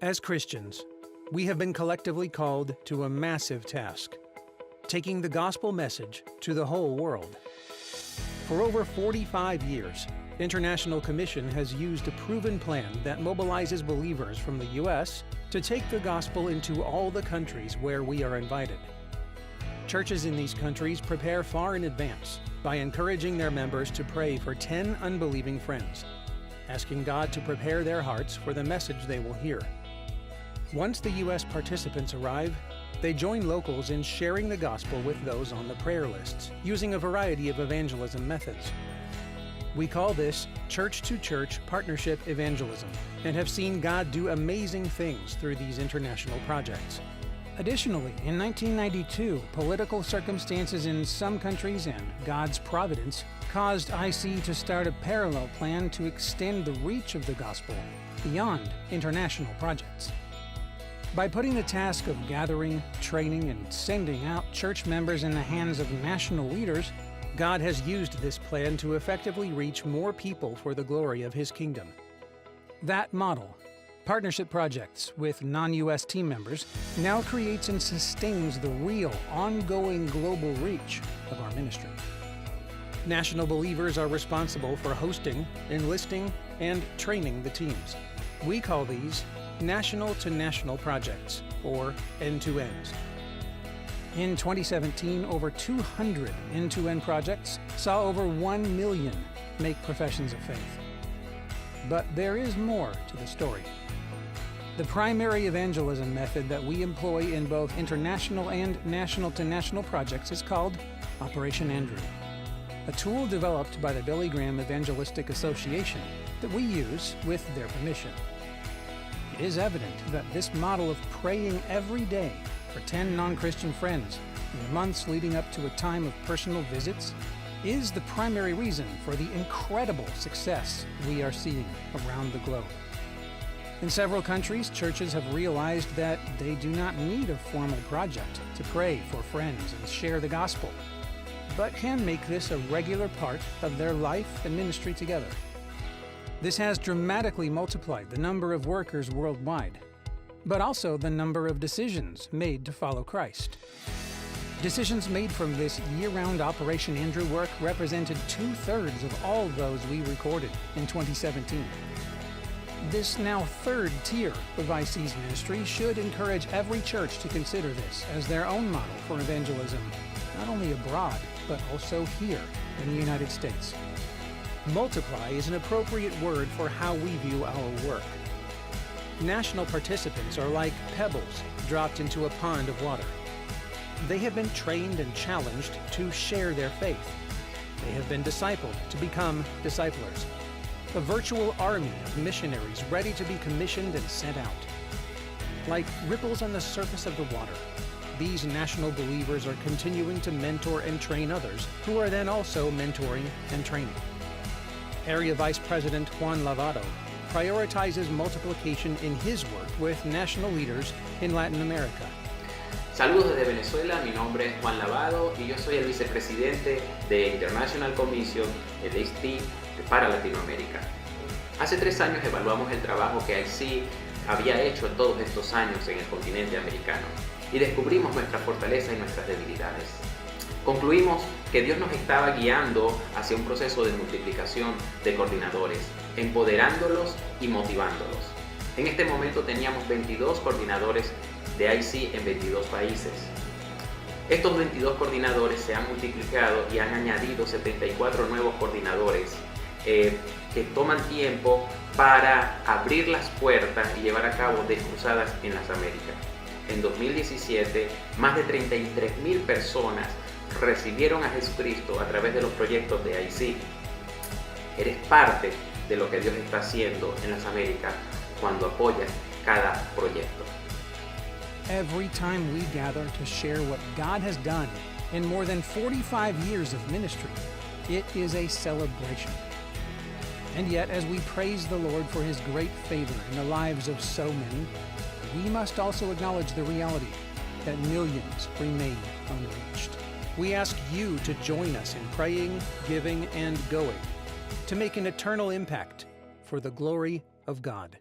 As Christians, we have been collectively called to a massive task, taking the gospel message to the whole world. For over 45 years, International Commission has used a proven plan that mobilizes believers from the U.S. to take the gospel into all the countries where we are invited. Churches in these countries prepare far in advance by encouraging their members to pray for 10 unbelieving friends, asking God to prepare their hearts for the message they will hear. Once the U.S. participants arrive, they join locals in sharing the gospel with those on the prayer lists, using a variety of evangelism methods. We call this church-to-church partnership evangelism, and have seen God do amazing things through these international projects. Additionally, in 1992, political circumstances in some countries and God's providence caused IC to start a parallel plan to extend the reach of the gospel beyond international projects. By putting the task of gathering, training, and sending out church members in the hands of national leaders, God has used this plan to effectively reach more people for the glory of His kingdom. That model, partnership projects with non-U.S. team members, now creates and sustains the real, ongoing global reach of our ministry. National believers are responsible for hosting, enlisting, and training the teams. We call these national-to-national projects, or end-to-ends. In 2017, over 200 end-to-end projects saw over 1 million make professions of faith. But there is more to the story. The primary evangelism method that we employ in both international and national-to-national projects is called Operation Andrew, a tool developed by the Billy Graham Evangelistic Association that we use with their permission. It is evident that this model of praying every day for 10 non-Christian friends in the months leading up to a time of personal visits is the primary reason for the incredible success we are seeing around the globe. In several countries, churches have realized that they do not need a formal project to pray for friends and share the gospel, but can make this a regular part of their life and ministry together. This has dramatically multiplied the number of workers worldwide, but also the number of decisions made to follow Christ. Decisions made from this year-round Operation Andrew work represented 2/3 of all those we recorded in 2017. This now third tier of IC's ministry should encourage every church to consider this as their own model for evangelism, not only abroad, but also here in the United States. Multiply is an appropriate word for how we view our work. National participants are like pebbles dropped into a pond of water. They have been trained and challenged to share their faith. They have been discipled to become disciplers. A virtual army of missionaries ready to be commissioned and sent out. Like ripples on the surface of the water, these national believers are continuing to mentor and train others, who are then also mentoring and training. Area Vice President Juan Lavado prioritizes multiplication in his work with national leaders in Latin America. Saludos desde Venezuela, mi nombre es Juan Lavado y yo soy el vicepresidente de International Commission de ICT para Latinoamérica. Hace 3 años evaluamos el trabajo que IC había hecho todos estos años en el continente americano y descubrimos nuestras fortalezas y nuestras debilidades. Concluimos que Dios nos estaba guiando hacia un proceso de multiplicación de coordinadores, empoderándolos y motivándolos. En este momento teníamos 22 coordinadores de IC en 22 países. Estos 22 coordinadores se han multiplicado y han añadido 74 nuevos coordinadores que toman tiempo para abrir las puertas y llevar a cabo cruzadas en las Américas. En 2017, más de 33,000 personas recibieron a Jesucristo a través de los proyectos de IC. Eres parte de lo que Dios está haciendo en las Américas cuando apoyas cada proyecto. Every time we gather to share what God has done in more than 45 years of ministry, it is a celebration. And yet, as we praise the Lord for His great favor in the lives of so many, we must also acknowledge the reality that millions remain unreached. We ask you to join us in praying, giving, and going to make an eternal impact for the glory of God.